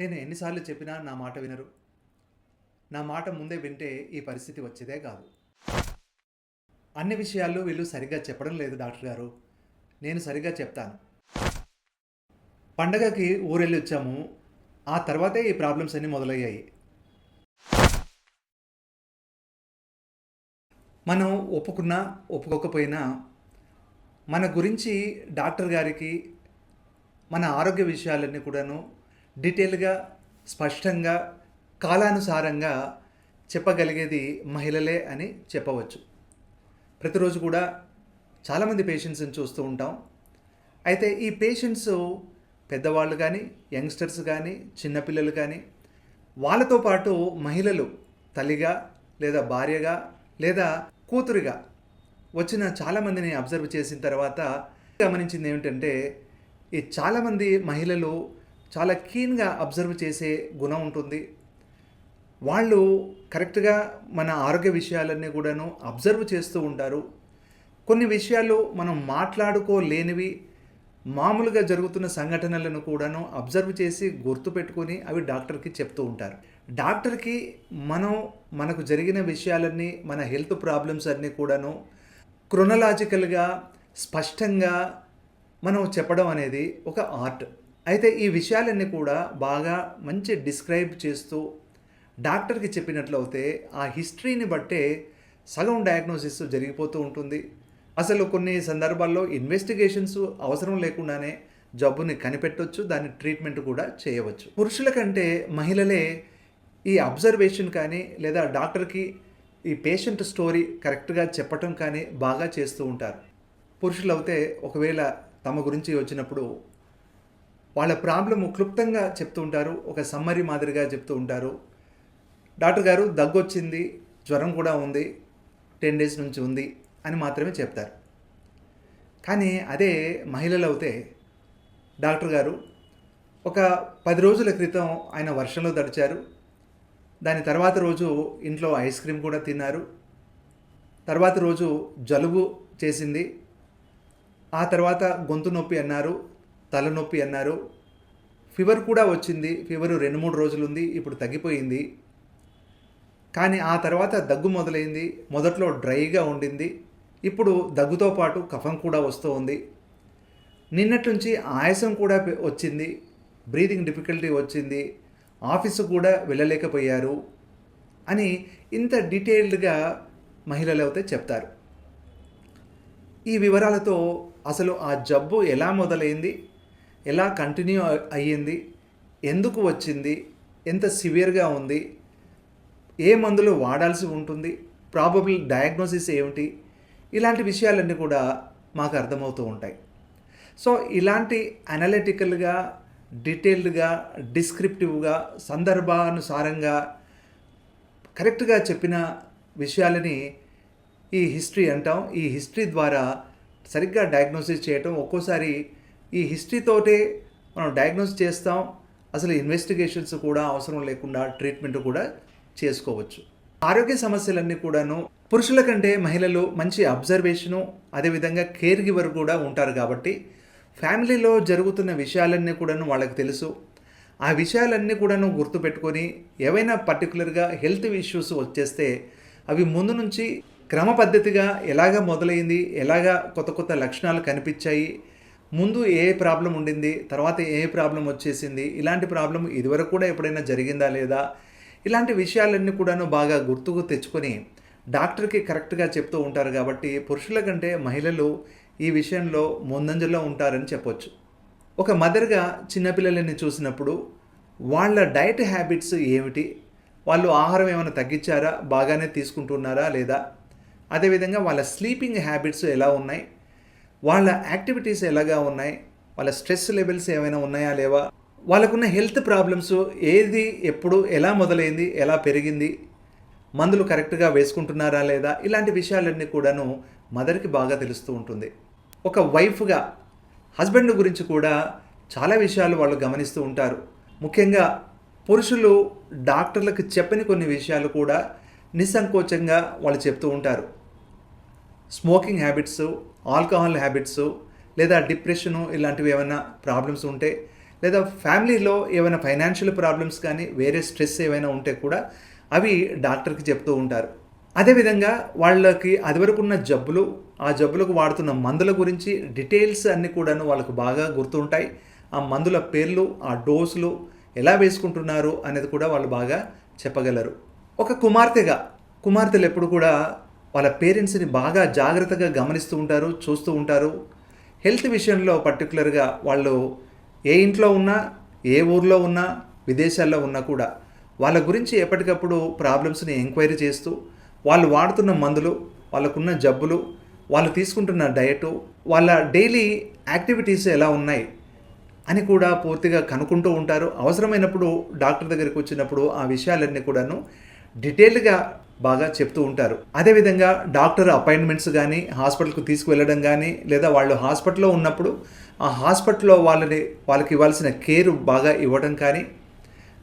నేను ఎన్నిసార్లు చెప్పినా నా మాట వినరు. నా మాట ముందే వింటే ఈ పరిస్థితి వచ్చేదే కాదు. అన్ని విషయాల్లో వీళ్ళు సరిగ్గా చెప్పడం లేదు డాక్టర్ గారు. నేను సరిగ్గా చెప్తాను. పండగకి ఊరెళ్ళొచ్చాము. ఆ తర్వాతే ఈ ప్రాబ్లమ్స్ అన్నీ మొదలయ్యాయి. మనం ఒప్పుకున్నా, ఒప్పుకోకపోయినా మన గురించి డాక్టర్ గారికి మన ఆరోగ్య విషయాలన్నీ కూడాను డీటెయిల్‌గా, స్పష్టంగా, కాలానుసారంగా చెప్పగలిగేది మహిళలే అని చెప్పవచ్చు. ప్రతిరోజు కూడా చాలామంది పేషెంట్స్‌ని చూస్తూ ఉంటాం. అయితే ఈ పేషెంట్స్ పెద్దవాళ్ళు కానీ, యంగ్‌స్టర్స్ కానీ, చిన్నపిల్లలు కానీ, వాళ్ళతో పాటు మహిళలు తల్లిగా, లేదా భార్యగా, లేదా కూతురిగా వచ్చిన చాలామందిని అబ్జర్వ్ చేసిన తర్వాత గమనించింది ఏమిటంటే, ఈ చాలామంది మహిళలు చాలా కీన్‌గా అబ్జర్వ్ చేసే గుణం ఉంటుంది. వాళ్ళు కరెక్ట్‌గా మన ఆరోగ్య విషయాలన్నీ కూడాను అబ్జర్వ్ చేస్తూ ఉంటారు. కొన్ని విషయాలు మనం మాట్లాడుకోలేనివి, మామూలుగా జరుగుతున్న సంఘటనలను కూడాను అబ్జర్వ్ చేసి గుర్తుపెట్టుకొని అవి డాక్టర్‌కి చెప్తూ ఉంటారు. డాక్టర్‌కి మనకు జరిగిన విషయాలన్నీ, మన హెల్త్ ప్రాబ్లమ్స్ అన్నీ కూడాను క్రొనలాజికల్‌గా, స్పష్టంగా మనం చెప్పడం అనేది ఒక ఆర్ట్. అయితే ఈ విషయాలన్నీ కూడా బాగా మంచి డిస్క్రైబ్ చేస్తూ డాక్టర్‌కి చెప్పినట్లయితే ఆ హిస్టరీని బట్టే సగం డయాగ్నోసిస్ జరిగిపోతూ ఉంటుంది. అసలు కొన్ని సందర్భాల్లో ఇన్వెస్టిగేషన్స్ అవసరం లేకుండానే జబ్బుని కనిపెట్టొచ్చు. దాని ట్రీట్మెంట్ కూడా చేయవచ్చు. పురుషుల కంటే మహిళలే ఈ అబ్జర్వేషన్ కానీ, లేదా డాక్టర్‌కి ఈ పేషెంట్ స్టోరీ కరెక్ట్‌గా చెప్పటం కానీ బాగా చేస్తూ ఉంటారు. పురుషులైతే ఒకవేళ తమ గురించి వచ్చినప్పుడు వాళ్ళ ప్రాబ్లము క్లుప్తంగా చెప్తూ ఉంటారు. ఒక సమ్మరీ మాదిరిగా చెప్తూ ఉంటారు. డాక్టర్ గారు దగ్గొచ్చింది, జ్వరం కూడా ఉంది, 10 డేస్ నుంచి ఉంది అని మాత్రమే చెప్తారు. కానీ అదే మహిళలైతే డాక్టర్ గారు ఒక 10 రోజుల క్రితం ఆయన వర్షంలో తడిచారు. దాని తర్వాత రోజు ఇంట్లో ఐస్ క్రీమ్ కూడా తిన్నారు. తర్వాత రోజు జలుబు చేసింది. ఆ తర్వాత గొంతు నొప్పి అన్నారు, తలనొప్పి అన్నారు, ఫీవర్ కూడా వచ్చింది. ఫీవరు 2-3 రోజులు ఉంది, ఇప్పుడు తగ్గిపోయింది. కానీ ఆ తర్వాత దగ్గు మొదలైంది. మొదట్లో డ్రైగా ఉండింది. ఇప్పుడు దగ్గుతో పాటు కఫం కూడా వస్తూ ఉంది. నిన్నటి నుంచి ఆయాసం కూడా వచ్చింది. బ్రీతింగ్ డిఫికల్టీ వచ్చింది. ఆఫీసు కూడా వెళ్ళలేకపోయారు అని ఇంత డీటెయిల్డ్గా మహిళలు అయితే చెప్తారు. ఈ వివరాలతో అసలు ఆ జబ్బు ఎలా మొదలైంది, ఎలా కంటిన్యూ అయ్యింది, ఎందుకు వచ్చింది, ఎంత సివియర్గా ఉంది, ఏ మందులు వాడాల్సి ఉంటుంది, ప్రాబబుల్ డయాగ్నోసిస్ ఏమిటి, ఇలాంటి విషయాలన్నీ కూడా మాకు అర్థమవుతూ ఉంటాయి. సో ఇలాంటి అనలిటికల్గా, డీటెయిల్డ్గా, డిస్క్రిప్టివ్గా, సందర్భానుసారంగా కరెక్ట్గా చెప్పిన విషయాలని ఈ హిస్టరీ అంటాం. ఈ హిస్టరీ ద్వారా సరిగ్గా డయాగ్నోసిస్ చేయటం, ఒక్కోసారి ఈ హిస్టరీతోటే మనం డయాగ్నోస్ చేస్తాం. అసలు ఇన్వెస్టిగేషన్స్ కూడా అవసరం లేకుండా ట్రీట్మెంట్ కూడా చేసుకోవచ్చు. ఆరోగ్య సమస్యలన్నీ కూడాను పురుషుల కంటే మహిళలు మంచి అబ్జర్వేషను, అదేవిధంగా కేర్ గివర్ కూడా ఉంటారు కాబట్టి ఫ్యామిలీలో జరుగుతున్న విషయాలన్నీ కూడాను వాళ్ళకి తెలుసు. ఆ విషయాలన్నీ కూడాను గుర్తుపెట్టుకొని ఏవైనా పర్టికులర్గా హెల్త్ ఇష్యూస్ వచ్చేస్తే అవి ముందు నుంచి క్రమ పద్ధతిగా ఎలాగ మొదలైంది, ఎలాగా కొత్త కొత్త లక్షణాలు కనిపించాయి, ముందు ఏ ప్రాబ్లం ఉండింది, తర్వాత ఏ ప్రాబ్లం వచ్చేసింది, ఇలాంటి ప్రాబ్లం ఇదివరకు కూడా ఎప్పుడైనా జరిగిందా లేదా, ఇలాంటి విషయాలన్నీ కూడాను బాగా గుర్తుకు తెచ్చుకొని డాక్టర్కి కరెక్ట్గా చెప్తూ ఉంటారు. కాబట్టి పురుషుల కంటే మహిళలు ఈ విషయంలో ముందంజలో ఉంటారని చెప్పొచ్చు. ఒక మదర్గా చిన్నపిల్లలని చూసినప్పుడు వాళ్ళ డైట్ హ్యాబిట్స్ ఏమిటి, వాళ్ళు ఆహారం ఏమైనా తగ్గించారా, బాగానే తీసుకుంటున్నారా లేదా, అదేవిధంగా వాళ్ళ స్లీపింగ్ హ్యాబిట్స్ ఎలా ఉన్నాయి, వాళ్ళ యాక్టివిటీస్ ఎలాగా ఉన్నాయి, వాళ్ళ స్ట్రెస్ లెవెల్స్ ఏమైనా ఉన్నాయా లేవా, వాళ్ళకున్న హెల్త్ ప్రాబ్లమ్స్ ఏది, ఎప్పుడు, ఎలా మొదలైంది, ఎలా పెరిగింది, మందులు కరెక్ట్గా వేసుకుంటున్నారా లేదా, ఇలాంటి విషయాలన్నీ కూడాను మదర్కి బాగా తెలుస్తూ ఉంటుంది. ఒక వైఫ్గా హస్బెండ్ గురించి కూడా చాలా విషయాలు వాళ్ళు గమనిస్తూ ఉంటారు. ముఖ్యంగా పురుషులు డాక్టర్లకు చెప్పని కొన్ని విషయాలు కూడా నిస్సంకోచంగా వాళ్ళు చెప్తూ ఉంటారు. స్మోకింగ్ హ్యాబిట్స్, ఆల్కహాల్ హ్యాబిట్స్, లేదా డిప్రెషను, ఇలాంటివి ఏమైనా ప్రాబ్లమ్స్ ఉంటే లేదా ఫ్యామిలీలో ఏమైనా ఫైనాన్షియల్ ప్రాబ్లమ్స్ కానీ వేరే స్ట్రెస్ ఏమైనా ఉంటే కూడా అవి డాక్టర్కి చెప్తూ ఉంటారు. అదేవిధంగా వాళ్ళకి అదివరకు ఉన్న జబ్బులు, ఆ జబ్బులకు వాడుతున్న మందుల గురించి డీటెయిల్స్ అన్నీ కూడాను వాళ్ళకు బాగా గుర్తుంటాయి. ఆ మందుల పేర్లు, ఆ డోసులు ఎలా వేసుకుంటున్నారు అనేది కూడా వాళ్ళు బాగా చెప్పగలరు. ఒక కుమార్తెలు ఎప్పుడు కూడా వాళ్ళ పేరెంట్స్ని బాగా జాగ్రత్తగా గమనిస్తూ ఉంటారు, చూస్తూ ఉంటారు. హెల్త్ విషయంలో పర్టికులర్గా వాళ్ళు ఏ ఇంట్లో ఉన్నా, ఏ ఊర్లో ఉన్నా, విదేశాల్లో ఉన్నా కూడా వాళ్ళ గురించి ఎప్పటికప్పుడు ప్రాబ్లమ్స్ని ఎంక్వైరీ చేస్తూ, వాళ్ళు వాడుతున్న మందులు, వాళ్ళకున్న జబ్బులు, వాళ్ళు తీసుకుంటున్న డయటు, వాళ్ళ డైలీ యాక్టివిటీస్ ఎలా ఉన్నాయి అని కూడా పూర్తిగా కనుక్కుంటూ ఉంటారు. అవసరమైనప్పుడు డాక్టర్ దగ్గరికి వచ్చినప్పుడు ఆ విషయాలన్నీ కూడాను డీటెయిల్డ్గా బాగా చెప్తూ ఉంటారు. అదేవిధంగా డాక్టర్ అపాయింట్మెంట్స్ కానీ, హాస్పిటల్కి తీసుకువెళ్ళడం కానీ, లేదా వాళ్ళు హాస్పిటల్లో ఉన్నప్పుడు ఆ హాస్పిటల్లో వాళ్ళకి ఇవ్వాల్సిన కేర్ బాగా ఇవ్వడం కానీ,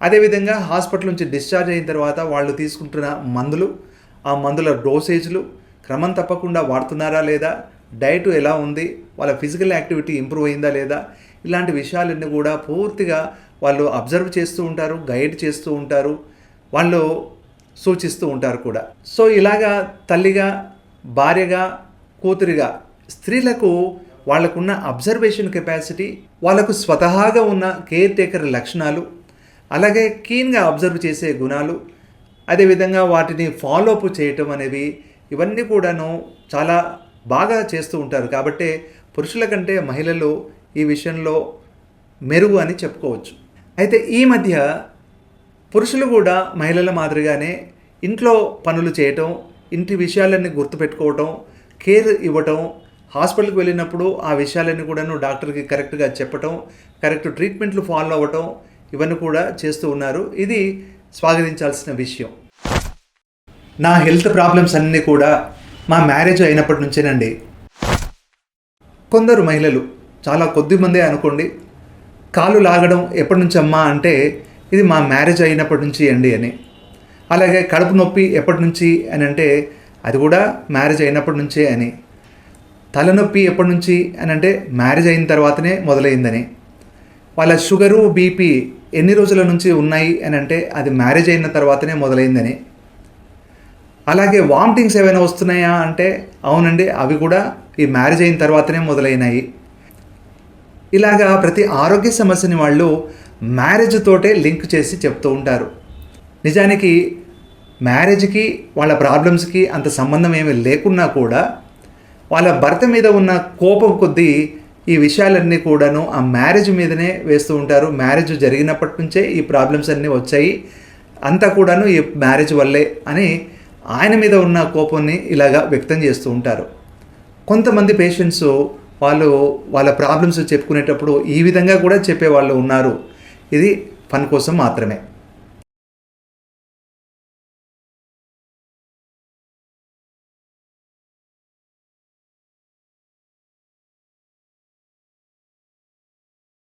అదేవిధంగా హాస్పిటల్ నుంచి డిశ్చార్జ్ అయిన తర్వాత వాళ్ళు తీసుకుంటున్న మందులు, ఆ మందుల డోసేజ్లు క్రమం తప్పకుండా వాడుతున్నారా లేదా, డైట్ ఎలా ఉంది, వాళ్ళ ఫిజికల్ యాక్టివిటీ ఇంప్రూవ్ అయిందా లేదా, ఇలాంటి విషయాలన్నీ కూడా పూర్తిగా వాళ్ళు అబ్జర్వ్ చేస్తూ ఉంటారు, గైడ్ చేస్తూ ఉంటారు, వాళ్ళు సూచిస్తూ ఉంటారు కూడా. సో ఇలాగా తల్లిగా, భార్యగా, కూతురిగా స్త్రీలకు వాళ్ళకున్న అబ్జర్వేషన్ కెపాసిటీ, వాళ్ళకు స్వతహాగా ఉన్న కేర్ టేకర్ లక్షణాలు, అలాగే కీన్గా అబ్జర్వ్ చేసే గుణాలు, అదేవిధంగా వాటిని ఫాలో అప్ చేయటం అనేవి ఇవన్నీ కూడాను చాలా బాగా చేస్తూ ఉంటారు. కాబట్టి పురుషుల కంటే మహిళలు ఈ విషయంలో మెరుగు అని చెప్పుకోవచ్చు. అయితే ఈ మధ్య పురుషులు కూడా మహిళల మాదిరిగానే ఇంట్లో పనులు చేయటం, ఇంటి విషయాలన్నీ గుర్తుపెట్టుకోవటం, కేర్ ఇవ్వటం, హాస్పిటల్కి వెళ్ళినప్పుడు ఆ విషయాలన్నీ కూడాను డాక్టర్కి కరెక్ట్గా చెప్పటం, కరెక్ట్ ట్రీట్మెంట్లు ఫాలో అవ్వటం, ఇవన్నీ కూడా చేస్తూ ఉన్నారు. ఇది స్వాగతించాల్సిన విషయం. నా హెల్త్ ప్రాబ్లమ్స్ అన్నీ కూడా మా మ్యారేజ్ అయినప్పటి నుంచేనండి. కొందరు మహిళలు, చాలా కొద్ది మందే అనుకోండి, కాళ్ళు లాగడం ఎప్పటి నుంచి అమ్మా అంటే ఇది మా మ్యారేజ్ అయినప్పటి నుంచి అండి అని. అలాగే కడుపు నొప్పి ఎప్పటి నుంచి అని అంటే అది కూడా మ్యారేజ్ అయినప్పటి నుంచే అని. తలనొప్పి ఎప్పటి నుంచి అని అంటే మ్యారేజ్ అయిన తర్వాతనే మొదలైందని. వాళ్ళ షుగరు, బీపీ ఎన్ని రోజుల నుంచి ఉన్నాయి అని అంటే అది మ్యారేజ్ అయిన తర్వాతనే మొదలైందని. అలాగే వామిటింగ్స్ ఏమైనా వస్తున్నాయా అంటే అవునండి, అవి కూడా ఈ మ్యారేజ్ అయిన తర్వాతనే మొదలైనాయి. ఇలాగా ప్రతి ఆరోగ్య సమస్యని వాళ్ళు మ్యారేజ్ తోటే లింక్ చేసి చెప్తూ ఉంటారు. నిజానికి మ్యారేజ్కి వాళ్ళ ప్రాబ్లమ్స్కి అంత సంబంధం ఏమీ లేకున్నా కూడా వాళ్ళ భర్త మీద ఉన్న కోపం కొద్దీ ఈ విషయాలన్నీ కూడాను ఆ మ్యారేజ్ మీదనే వేస్తూ ఉంటారు. మ్యారేజ్ జరిగినప్పటి నుంచే ఈ ప్రాబ్లమ్స్ అన్నీ వచ్చాయి, అంతా కూడాను ఈ మ్యారేజ్ వల్లే అని ఆయన మీద ఉన్న కోపాన్ని ఇలాగా వ్యక్తం చేస్తూ ఉంటారు. కొంతమంది పేషెంట్స్ వాళ్ళ ప్రాబ్లమ్స్ చెప్పుకునేటప్పుడు ఈ విధంగా కూడా చెప్పేవాళ్ళు ఉన్నారు. ఇది ఫన్ కోసం మాత్రమే.